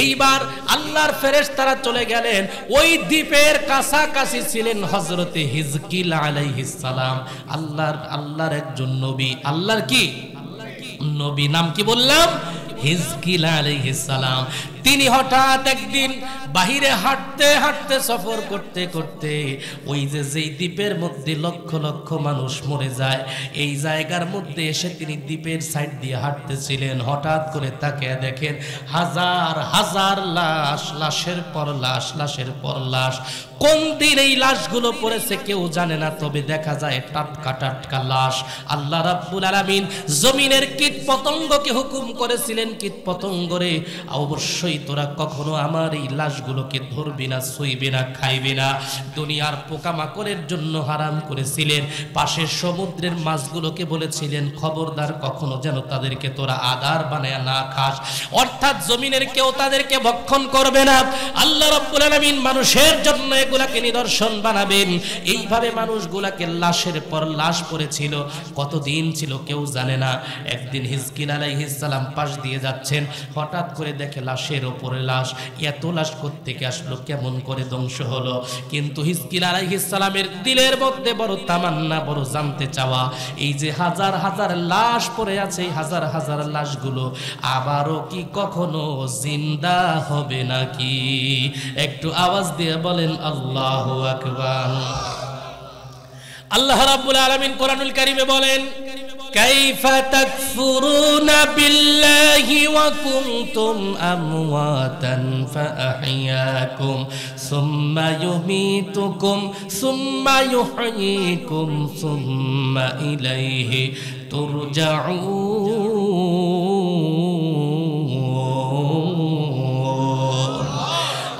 এইবার আল্লাহর ফেরেশতারা চলে গেলেন। ওই দ্বীপের কাছাকাছি ছিলেন হযরতে হিজকিল আলাইহিস সালাম, আল্লাহর একজন নবী। আল্লাহর কি নবী? নাম কি বললাম? হিজকিল আলাইহিস সালাম। তিনি হঠাৎ একদিন বাহিরে হাঁটতে হাঁটতে, সফর করতে করতে, ওই যেই দ্বীপের মধ্যে লক্ষ লক্ষ মানুষ মরে যায়, এই জায়গার মধ্যে এসে তিনি দ্বীপের সাইড দিয়ে হাঁটতেছিলেন। হঠাৎ করে তাকে দেখেন হাজার হাজার লাশ, লাশের পর লাশ, লাশের পর লাশ। কোন দিন এই লাশগুলো পড়েছে কেউ জানে না, তবে দেখা যায় টাটকা টাটকা লাশ। আল্লাহ রাব্বুল আলামিন জমিনের কীট পতঙ্গকে হুকুম করেছিলেন, কীট পতঙ্গরে অবশ্যই তোরা কখনো আমার এই লাশগুলোকে ধরবি না, ছুঁইবি না, খাইবি না। দুনিয়ার পোকামাকড়ের জন্য হারাম করেছিলেন। পাশের সমুদ্রের মাছগুলোকে বলেছিলেন খবরদার কখনো যেন তাদেরকে তোরা আদার বানায় না খাস, অর্থাৎ জমিনের কেউ তাদেরকে ভক্ষণ করবে না। আল্লাহ রাব্বুল আলামিন মানুষের জন্য এগুলাকে নিদর্শন বানাবেন। এইভাবে মানুষগুলাকে লাশের পর লাশ পড়েছিল, কতদিন ছিল কেউ জানে না। একদিন হিজকিল আলাইহিস সালাম পাশ দিয়ে যাচ্ছেন, হঠাৎ করে দেখে লাশের উপরে লাশ। এত লাশ কোত্থেকে আসলো, কেমন করে ধ্বংস হলো? কিন্তু হিজকিল আলাইহিস সালামের দিলের মধ্যে বড় তামান্না, বড় জানতে চাওয়া, এই যে হাজার হাজার লাশ পড়ে আছে, হাজার হাজার লাশগুলো আবারও কি কখনো জিন্দা হবে নাকি? একটু আওয়াজ দিয়ে বলেন আল্লাহু আকবার। আল্লাহ রাব্বুল আলামিন কোরআনুল কারীমে বলেন, কাইফা তাকফুরুনা বিল্লাহি ওয়া কুনতুম আমওয়াতান ফাআহইয়াকুম সুম্মা ইউমীতুকুম সুম্মা ইউহয়ীকুম সুম্মা ইলাইহি তুরজাউন।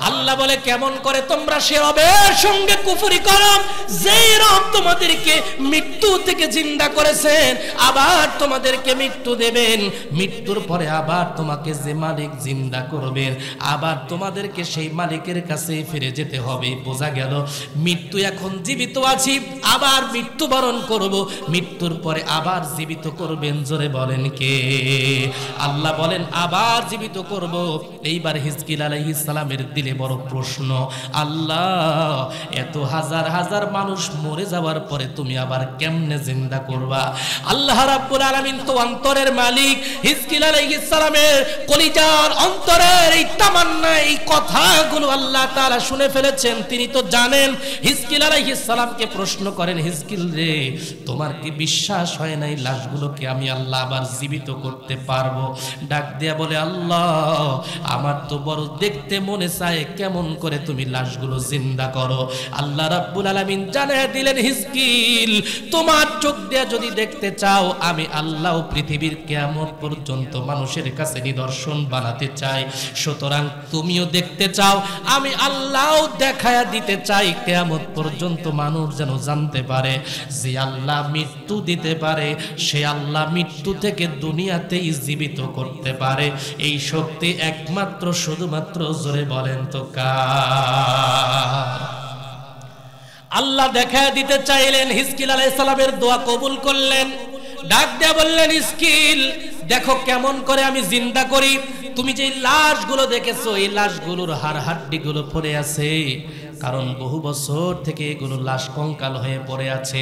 আল্লাহ বলে, কেমন করে তোমরা সে রবের সঙ্গে কুফরি করো যেই রব তোমাদেরকে মৃত্যু থেকে জিন্দা করেছেন, আবার তোমাদেরকে মৃত্যু দেবেন, মৃত্যুর পরে আবার তোমাকে যে মালিক জিন্দা করবেন, আবার তোমাদেরকে সেই মালিকের কাছে ফিরে যেতে হবে। বোঝা গেল মৃত্যু এখন জীবিত আছি, আবার মৃত্যুবরণ করব, মৃত্যুর পরে আবার জীবিত করবেন। জোরে বলেন কে? আল্লাহ বলেন আবার জীবিত করব। এইবার হিজকিল আলাইহিস সালামের দিলে বড় প্রশ্ন, আল্লাহ এত হাজার হাজার মানুষ মরে যাওয়ার পরে তুমি আবার কেমনে জিন্দা করবা? আল্লাহ রাব্বুল আলামিন তো অন্তরের মালিক। হিজকিল আলাইহিস সালামের কলিজার অন্তরের এই তামান্না, এই কথাগুলো আল্লাহ তাআলা শুনে ফেলেছেন, তিনি তো জানেন। হিজকিল আলাইহিস সালামকে প্রশ্ন করেন, হিজকিল রে, তোমার কি বিশ্বাস হয় না এই লাশগুলোকে আমি আল্লাহ আবার জীবিত করতে পারবো? ডাক দিয়া বলে, আল্লাহ আমার তো বড় দেখতে মনে চায়, কেমন করে তুমি লাশগুলো জিন্দা করো? আল্লাহ রাব্বুল আলামিন জানিয়ে দিলেন, হিজকিল তোমার চোখ দিয়ে যদি দেখতে চাও, আমি আল্লাহ পৃথিবীর কিয়ামত পর্যন্ত মানুষের কাছে নিদর্শন বানাতে চাই, সুতরাং তুমিও দেখতে চাও, আমি আল্লাহ দেখায়া দিতে চাই, কিয়ামত পর্যন্ত মানুষ যেন জানতে পারে যে আল্লাহ মৃত্যু দিতে পারে, সে আল্লাহ মৃত্যু থেকে দুনিয়াতেই জীবিত করতে পারে। এই শক্তি একমাত্র শুধুমাত্র, জোরে বলেন তো কার? আল্লাহ দেখা দিতে চাইলেন। হিজকিল আলাইহিস সালামের দোয়া কবুল করলেন। ডাক দিয়ে বললেন হিজকিল দেখো কেমন করে আমি জিন্দা করি। তুমি যে লাশগুলো দেখেছো এই লাশগুলোর হাড় হাড্ডিগুলো পড়ে আছে, কারণ বহু বছর থেকে এগুলো লাশ কঙ্কাল হয়ে পড়ে আছে।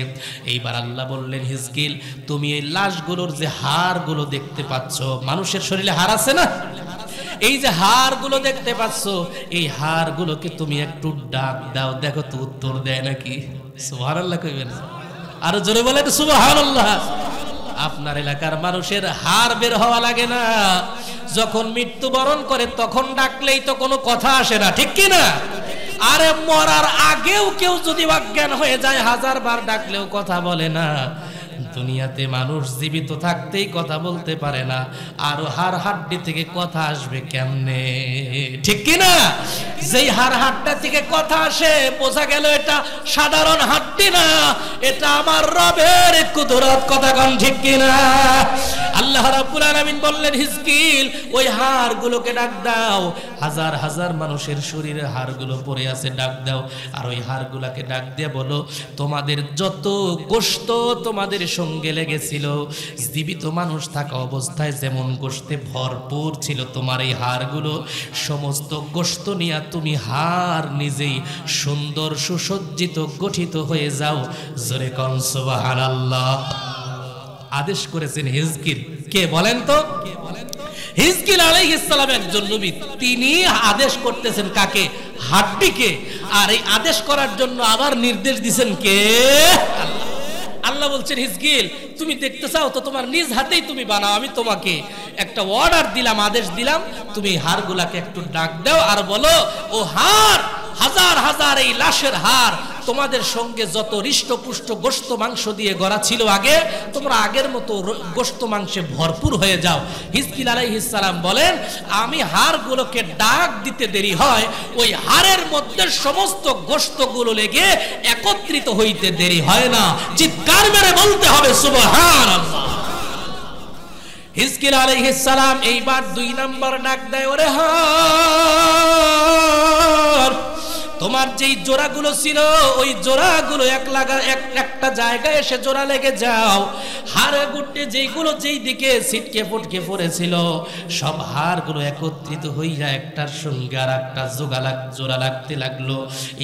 এইবার আল্লাহ বললেন হিজকিল তুমি এই লাশগুলোর যে হাড়গুলো দেখতে পাচ্ছ, মানুষের শরীরে হাড় আছে না, এই যে হাড়গুলো দেখতে পাচ্ছ এই হাড়গুলোকে তুমি একটু ডাক দাও, দেখো তো উত্তর দেয় নাকি। সুবহানাল্লাহ কইবেন, আরো জোরে বলেন সুবহানাল্লাহ। আপনার এলাকার মানুষের হাড় বের হওয়া লাগে না, যখন মৃত্যুবরণ করে তখন ডাকলেই তো কোনো কথা আসে না, ঠিক কি না? আরে মরার আগেও কেউ যদি অজ্ঞান হয়ে যায় 1000 বার ডাকলেও কথা বলে না। দুনিয়াতে মানুষ জীবিত থাকতেই কথা বলতে পারে না, আর হাড় হাড্ডি থেকে কথা আসবে কেমনে, ঠিক কি না? যেই হাড় হাড্ডা থেকে কথা আসে বোঝা গেল এটা সাধারণ হাড্ডি না, এটা আমার রবের কুদরত, কথা কোন ঠিক কি না? আল্লাহ রাব্বুল আলামিন বললেন হিজকিল ওই হাড়গুলোকে ডাক দাও, হাজার হাজার মানুষের শরীরে হাড়গুলো পড়ে আছে, ডাক দাও। আর ওই হাড়গুলোকে ডাক দিয়ে বলো তোমাদের যত গোশত তোমাদের সঙ্গে লেগেছিল, জীবিত মানুষ থাকা অবস্থায় যেমন গোশতে ভরপুর ছিল তোমার এই হাড়গুলো, সমস্ত গোশত নিয়ে তুমি হাড় নিজেই সুন্দর সুসজ্জিত গঠিত হয়ে যাও। জোরে কোন সুবহানাল্লাহ। আদেশ করেছেন হিজকিল, কে বলেন তো? হিজকিল আলাইহিস সালাম একজন নবী, তিনি আদেশ করতেছেন কাকে? হাড্ডিকে। আর এই আদেশ করার জন্য আবার নির্দেশ দিবেন কে? আল্লাহ বলছেন হিজকিল তুমি দেখতে চাও তো তোমার নিজ হাতেই তুমি বানাও, আমি তোমাকে একটা অর্ডার দিলাম, আদেশ দিলাম, তুমি হাড়গুলাকে একটু ডাক দাও আর বলো ও হাড়, হাজার হাজার এই লাশের হাড় তোমাদের সঙ্গে যত হৃষ্টপুষ্ট গোশত মাংস দিয়ে গড়া ছিল আগে, তোমরা আগের মতো গোশত মাংসে ভরপুর হয়ে যাও। হিজকিল আলাইহিস সালাম বলেন আমি হাড়গুলোকে ডাক দিতে দেরি হয়, ওই হাড়ের মধ্যে সমস্ত গোশতগুলো লেগে একত্রিত হইতে দেরি হয় না। চিৎকার মেরে বলতে হবে সুবহানাল্লাহ। হিজকিল আলাইহিস সালাম এইবার 2 নাম্বার ডাক দেয়, ওরে হাড় তোমার যেই জোড়াগুলো ছিল ওই জোড়াগুলো একটা জায়গায় এসে জোড়া লেগে যাও। হাড়ে গুটে যেইগুলো যেই দিকে ছিটকে ফটকে পড়েছিল সব হাড়গুলো একত্রিত হইয়া একটার সঙ্গে আর একটা জোড়া লাগতে লাগলো।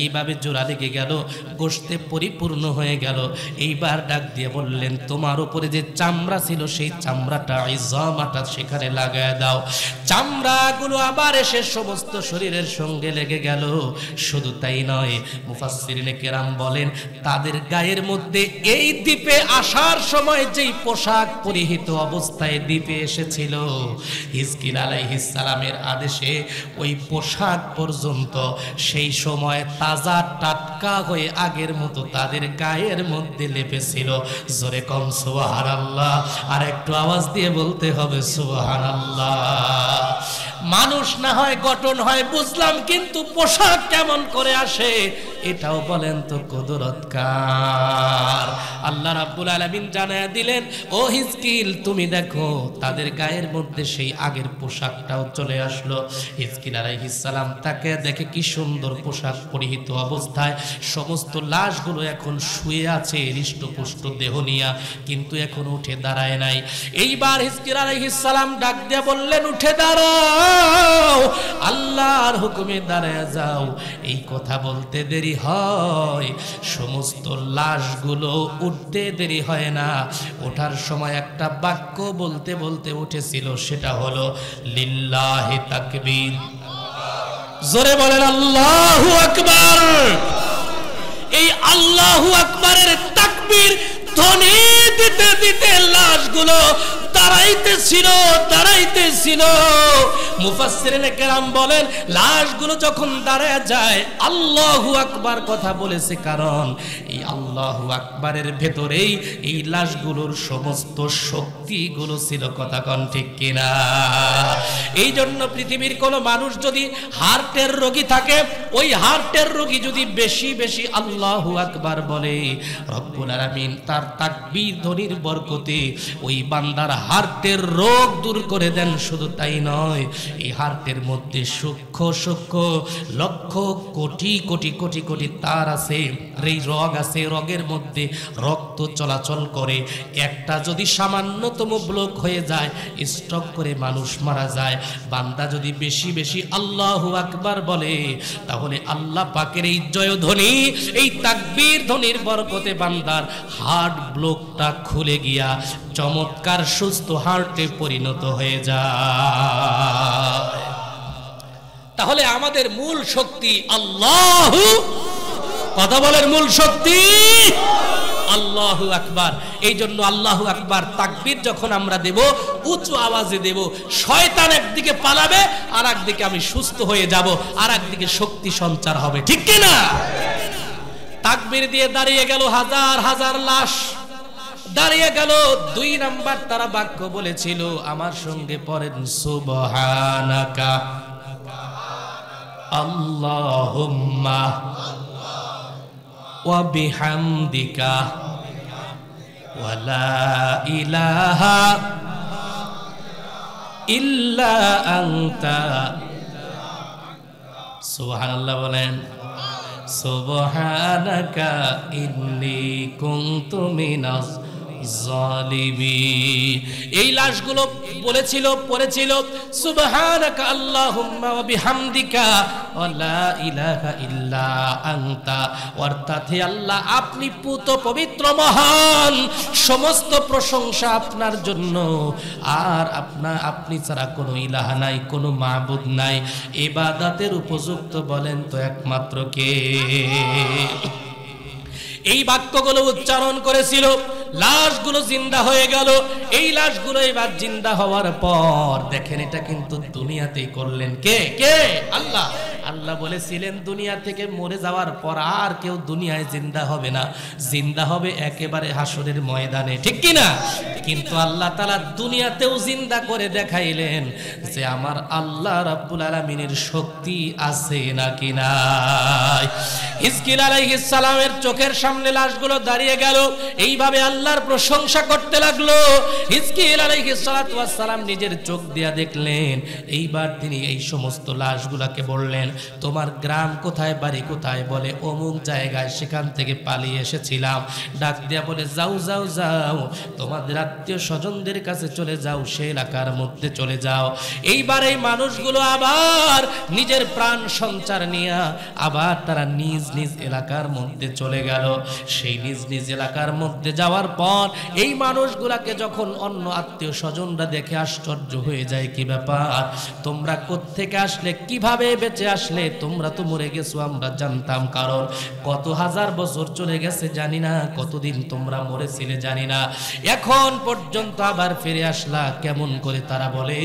এইভাবে জোড়া লেগে গেল, গোশতে পরিপূর্ণ হয়ে গেল। এইবার ডাক দিয়ে বললেন তোমার উপরে যে চামড়া ছিল সেই চামড়াটা ইজামাটা সেখানে লাগায় দাও। চামড়াগুলো আবার এসে সমস্ত শরীরের সঙ্গে লেগে গেল। শুধু তাই নয়, মুফাসসিরিনে কেরাম বলেন তাদের গায়ের মধ্যে এই দ্বীপে আসার সময় যেই পোশাক পরিহিত অবস্থায় দ্বীপে এসেছিল, হিজকিল আলাইহিস সালামের আদেশে ওই পোশাক পর্যন্ত সেই সময় তাজা টাটকা হয়ে আগের মতো তাদের গায়ের মধ্যে লেপেছিল। জোরে কম সুবহানাল্লাহ। আর একটু আওয়াজ দিয়ে বলতে হবে সুবহানাল্লাহ। মানুষ না হয় গঠন হয় বুঝলাম, কিন্তু পোশাক কেমন করে আসে এটাও বলেন তো কুদরত কার? আল্লাহ রাব্বুল আলামিন জানায়া দিলেন ও হিজকিল তুমি দেখো তাদের গায়ের মধ্যে সেই আগের পোশাকটাও চলে আসলো। হিজকিল আলাইহিস সালাম তাকে দেখে কি সুন্দর পোশাক পরিহিত অবস্থায় সমস্ত লাশগুলো এখন শুয়ে আছে হৃষ্টপুষ্ট দেহ নিয়া, কিন্তু এখন উঠে দাঁড়ায় নাই। এইবার হিজকিল আলাইহিস সালাম ডাক দিয়ে বললেন উঠে দাঁড়াও, আল্লাহর হুকুমে দাঁড়ায় যাও। এই কথা বলতে দেরি হয়, সমস্ত লাশগুলো উঠতে দেরি হয় না। ওঠার সময় একটা বাক্য বলতে বলতে উঠেছিল, সেটা হলো লিল্লাহি তাকবীর। জোরে বলেন আল্লাহু আকবার। এই আল্লাহু আকবারের তাকবীর ধ্বনি দিতে দিতে লাশগুলো দাঁড়াইতেছিল। মুফাসসিরিনে কেরাম বলেন লাশগুলো যখন দাঁড়ায় যায় আল্লাহু আকবার কথা বলেছে, কারণ এই আল্লাহু আকবারের ভেতরেই এই লাশগুলোর সমস্ত শক্তিগুলো ছিল, কথা কোন ঠিক কিনা? এই জন্য পৃথিবীর কোন মানুষ যদি হার্টের রোগী থাকে, ওই হার্টের রোগী যদি বেশি বেশি আল্লাহু আকবার বলে, রব্বুল আলামিন তার তাকবীর ধ্বনির বরকতে ওই বান্দার হার্টের রোগ দূর করে দেন। শুধু তাই নয়, এই হার্টের মধ্যে সূক্ষ্ম সূক্ষ্ম লক্ষ কোটি কোটি কোটি কোটি তার আছে, এই রগ আছে, রগের মধ্যে রক্ত চলাচল করে। একটা যদি সামান্যতম ব্লক হয়ে যায়, স্ট্রোক করে মানুষ মারা যায়। বান্দা যদি বেশি বেশি আল্লাহু আকবার বলে, তাহলে আল্লাহ পাকের এই জয়ধ্বনি, এই তাকবীর ধ্বনির বরকতে বান্দার হার্ট ব্লকটা খুলে গিয়া চমৎকার সুস্থ হার্টে পরিণত হয়ে যায়। তাহলে আমাদের মূল শক্তি আল্লাহু, কথা বলেন, মূল শক্তি আল্লাহু আকবার। এই জন্য আল্লাহু আকবার তাকবীর যখন আমরা দেব, উঁচু আওয়াজে দেব। শয়তান একদিকে পালাবে, আর একদিকে আমি সুস্থ হয়ে যাব, আর একদিকে শক্তি সঞ্চার হবে, ঠিক কি না? তাকবীর দিয়ে দাঁড়িয়ে গেল হাজার হাজার লাশ, দাঁড়িয়ে গেল। 2 নাম্বার তারা বাক্য বলেছিল, আমার সঙ্গে পড়েন, সুবহানাকা আল্লাহুম্মা ওয়া বিহামদিকা ওয়া লা ইলাহা ইল্লা আনতা। সুবহানাল্লাহ বলেন, সুবহানাকা ইন্নী কুনতু মিনাজ জালিমিন। এই লাশগুলো বলেছিল, পড়েছিল সুবহানাকা আল্লাহুম্মা ওয়া বিহামদিকা ওয়া লা ইলাহা ইল্লা আনতা, অর্থাৎ হে আল্লাহ, আপনি পুত পবিত্র মহান, সমস্ত প্রশংসা আপনার জন্য, আর আপনি ছাড়া কোনো ইলাহ নাই, কোনো মাবুদ নাই, ইবাদতের উপযুক্ত বলেন তো একমাত্র কে? এই বাক্যগুলো উচ্চারণ করেছিল, লাশগুলো জিন্দা হয়ে গেল। এই লাশগুলো এবার জিন্দা হওয়ার পর দেখেন, এটা কিন্তু দুনিয়াতেই করলেন কে? কে? আল্লাহ। আল্লাহ বলেছিলেন দুনিয়া থেকে মরে যাওয়ার পর আর কেউ দুনিয়ায় জিন্দা হবে না, জিন্দা হবে একেবারে হাসরের ময়দানে, ঠিক কি না? কিন্তু আল্লাহ তাআলা দুনিয়াতেও জিন্দা করে দেখাইলেন যে আমার আল্লাহ রাব্বুল আলামিনের শক্তি আছে নাকি নাই। হিজকিল আলাইহিস সালামের চোখের সামনে লাশগুলো দাঁড়িয়ে গেল, এইভাবে আল্লাহর প্রশংসা করতে লাগলো। হিজকিল আলাইহিস সালাতু ওয়াস সালাম নিজের চোখ দিয়া দেখলেন। এইবার তিনি এই সমস্ত লাশগুলোকে বললেন, তোমার গ্রাম কোথায়, বাড়ি কোথায়? বলে অমুক জায়গায়, সেখান থেকে পালিয়ে এসেছিলাম। ডাক দিয়া বলে, যাও যাও যাও, তোমাদের আত্মীয় স্বজনদের কাছে চলে যাও, সে এলাকার মধ্যে চলে যাও। এইবার এই মানুষগুলো আবার নিজের প্রাণ সঞ্চার নিয়ে আবার তারা নিজ নিজ এলাকার মধ্যে চলে গেল। সেই নিজ নিজ এলাকার মধ্যে যাওয়ার পর এই মানুষগুলাকে যখন অন্য আত্মীয় স্বজনরা দেখে আশ্চর্য হয়ে যায়, কি ব্যাপার, তোমরা কোত্থেকে আসলে, কিভাবে বেঁচে আসলে? তোমরা তো মরে গেছো, আমরা জানতাম, কারণ কত হাজার বছর চলে গেছে জানি না, কতদিন তোমরা মরেছিলে জানি না, এখন পর্যন্ত আবার ফিরে আসলা কেমন করে? তারা বলে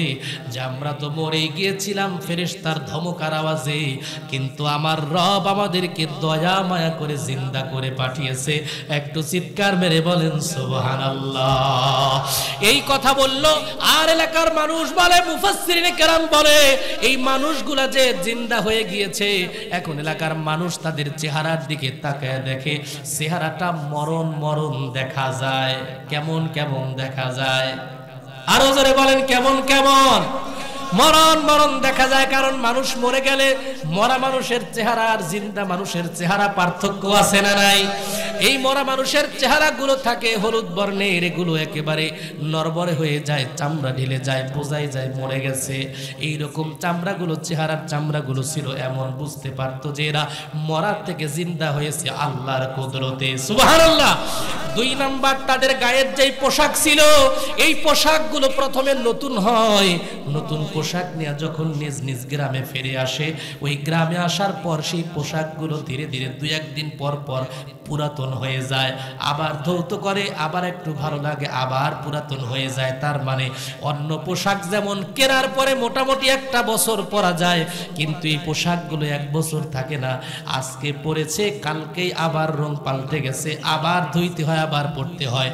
যে আমরা তো মরেই গিয়েছিলাম ফেরেশতার ধমকার আওয়াজে, কিন্তু আমার রব আমাদেরকে দয়া মায়া করে জিন্দা করে পাঠিয়েছে। একটু চিৎকার মেরে বলেন সুবহানাল্লাহ। এই কথা বলল, আর এলাকার মানুষ বলে, মুফাসসিরিনে কেরাম বলে, এই মানুষগুলা যে জিন্দা হয়ে গিয়েছে, এখন এলাকার মানুষ তাদের চেহারার দিকে তাকায় দেখে চেহারাটা মরণ মরণ দেখা যায়। কেমন কেমন দেখা যায়? আরো জোরে বলেন, কেমন কেমন? মরণ মরণ দেখা যায়। কারণ মানুষ মরে গেলে মরা মানুষের চেহারা আর জিন্দা মানুষের চেহারা পার্থক্য আছে না নাই? এই মরা মানুষের চেহারাগুলো থাকে হলুদ বর্ণের, এগুলো একেবারে নরবরে হয়ে যায়, চামড়া ঢিলে যায়, বোঝাই যায় মরে গেছে। এইরকম চামড়াগুলো, চেহারার চামড়াগুলো ছিল এমন, বুঝতে পারতো যে এরা মরার থেকে জিন্দা হয়েছে আল্লাহর কুদরতে। সুবহানাল্লাহ। 2 নাম্বার, তাদের গায়ের যেই পোশাক ছিল, এই পোশাকগুলো প্রথমে নতুন হয়। নতুন পোশাক নিয়ে যখন নিজ নিজ গ্রামে ফিরে আসে, ওই গ্রামে আসার পর সেই পোশাকগুলো ধীরে ধীরে 2-1 দিন পর পর পুরাতন হয়ে যায়। আবার ধৌত করে, আবার একটু ভালো লাগে, আবার পুরাতন হয়ে যায়। তার মানে অন্য পোশাক যেমন কেনার পরে মোটামুটি 1 বছর পরা যায়, কিন্তু এই পোশাকগুলো 1 বছর থাকে না। আজকে পরেছে, কালকেই আবার রং পাল্টে গেছে, আবার ধুইতে হয়, আবার পরতে হয়।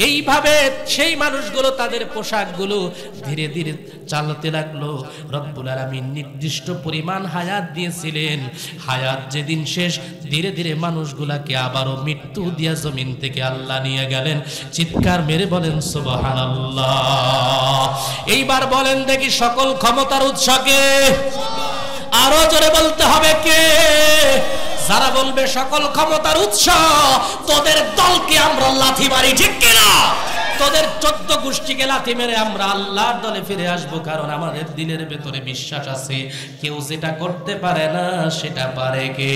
এইভাবে সেই মানুষগুলো তাদের পোশাকগুলো ধীরে ধীরে চালাতে লাগলো। রব্বুল আলামিন নির্দিষ্ট পরিমাণ হায়াত দিয়েছিলেন। হায়াত যেদিন শেষ, ধীরে ধীরে মানুষগুলাকে আবারও আবারও মৃত্যু দিয়া জমিন থেকে আল্লাহ নিয়ে গেলেন। চিৎকার মেরে বলেন সুবহানাল্লাহ। এইবার বলেন দেখি সকল ক্ষমতার উৎসকে আরো জোরে বলতে হবে কে? যারা বলবে সকল ক্ষমতার উৎস, তোদের দলকে আমরা লাথি মারি, ঠিক কিনা? তোদের 14 গোষ্ঠীকে লাথি মেরে আমরা আল্লাহর দলে ফিরে আসবো, কারণ আমাদের দিলের ভেতরে বিশ্বাস আছে কেউ যেটা করতে পারে না সেটা পারে কে?